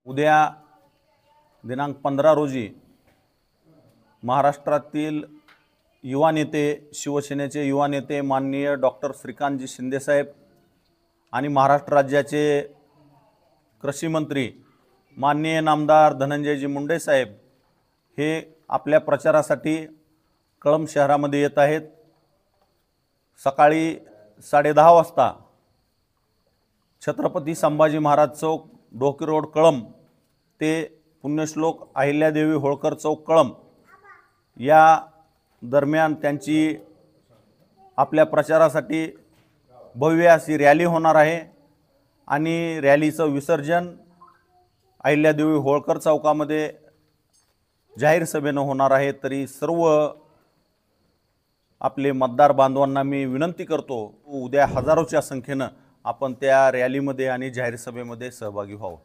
उद्या दिनांक 15 रोजी महाराष्ट्रातील युवा नेते, शिवसेनेचे युवा नेते माननीय डॉक्टर श्रीकांतजी शिंदेसाहेब आणि महाराष्ट्र राज्याचे कृषी मंत्री माननीय नामदार धनंजयजी मुंडे साहेब हे आपल्या प्रचारासाठी कळंब शहरामध्ये येत आहेत। सकाळी 10:30 वाजता छत्रपती संभाजी महाराज चौक, डोकी रोड, कळंब ते पुण्यश्लोक अहिल्यादेवी होळकर चौक, कळंब या दरम्यान त्यांची आपल्या प्रचारासाठी भव्य अशी रॅली होणार आहे आणि रॅलीचं विसर्जन अहिल्यादेवी होळकर चौकामध्ये जाहीर सभेनं होणार आहे। तरी सर्व आपले मतदार बांधवांना मी विनंती करतो, उद्या हजारोच्या संख्येनं आपण त्या रॅलीमध्ये आणि जाहीर सभेमध्ये सहभागी व्हावं।